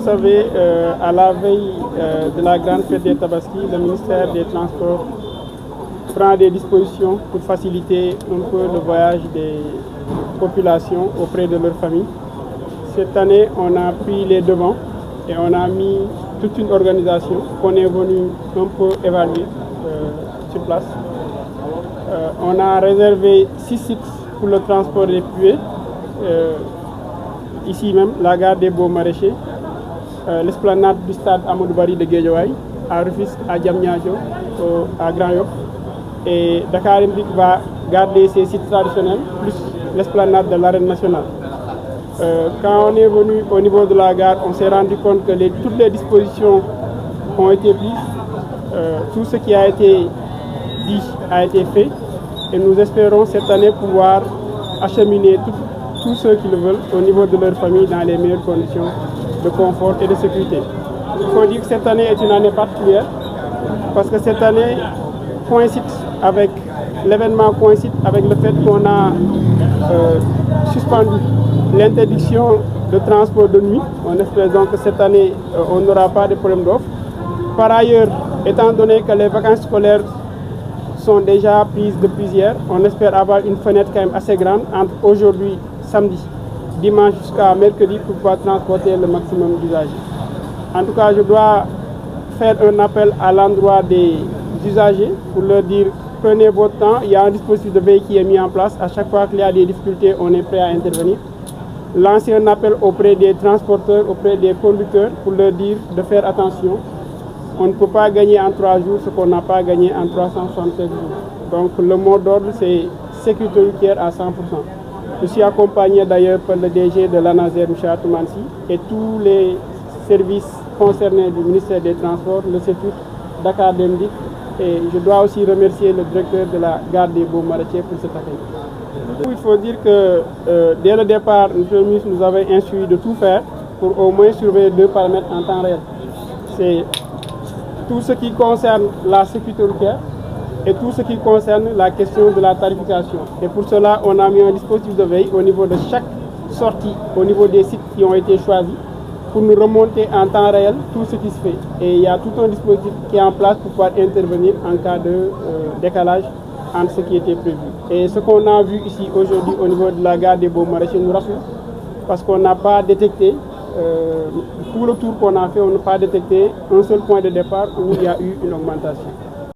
Vous savez, à la veille de la grande fête des Tabaski, le ministère des Transports prend des dispositions pour faciliter un peu le voyage des populations auprès de leurs familles. Cette année, on a pris les devants et on a mis toute une organisation qu'on est venu un peu évaluer sur place. On a réservé 6 sites pour le transport des puées. Ici même, la gare des Beaux-Maraîchers, l'esplanade du stade Amadou Barry de Guédiawaye, à Rufisque, à Diamniadio, à Grand Yoff. Et Dakar Dem Dikk va garder ses sites traditionnels, plus l'esplanade de l'arène nationale. Quand on est venu au niveau de la gare, on s'est rendu compte que toutes les dispositions ont été prises. Tout ce qui a été dit a été fait. Et nous espérons cette année pouvoir acheminer tous ceux qui le veulent au niveau de leur famille dans les meilleures conditions de confort et de sécurité. Il faut dire que cette année est une année particulière parce que cette année coïncide avec l'événement coïncide avec le fait qu'on a suspendu l'interdiction de transport de nuit. On espère donc que cette année on n'aura pas de problème d'offre. Par ailleurs, étant donné que les vacances scolaires sont déjà prises depuis hier, on espère avoir une fenêtre quand même assez grande entre aujourd'hui, samedi, dimanche jusqu'à mercredi pour pouvoir transporter le maximum d'usagers. En tout cas, je dois faire un appel à l'endroit des usagers pour leur dire prenez votre temps. Il y a un dispositif de veille qui est mis en place. À chaque fois qu'il y a des difficultés, on est prêt à intervenir. Lancer un appel auprès des transporteurs, auprès des conducteurs pour leur dire de faire attention. On ne peut pas gagner en 3 jours ce qu'on n'a pas gagné en 367 jours. Donc le mot d'ordre, c'est sécurité routière à 100%. Je suis accompagné d'ailleurs par le DG de l'ANASER, M. Atoumansi, et tous les services concernés du ministère des Transports, le CETUR, Dakar Dem Dikk. Et je dois aussi remercier le directeur de la gare des Beaux-Maraîchers pour cet accueil. Il faut dire que dès le départ, M. le ministre nous avait instruit de tout faire pour au moins surveiller 2 paramètres en temps réel. C'est tout ce qui concerne la sécurité routière et tout ce qui concerne la question de la tarification. Et pour cela, on a mis un dispositif de veille au niveau de chaque sortie, au niveau des sites qui ont été choisis, pour nous remonter en temps réel tout ce qui se fait. Et il y a tout un dispositif qui est en place pour pouvoir intervenir en cas de décalage entre ce qui était prévu. Et ce qu'on a vu ici aujourd'hui au niveau de la gare des Beaux-Maraîchers nous rassure, parce qu'on n'a pas détecté, tout le tour qu'on a fait, on n'a pas détecté un seul point de départ où il y a eu une augmentation.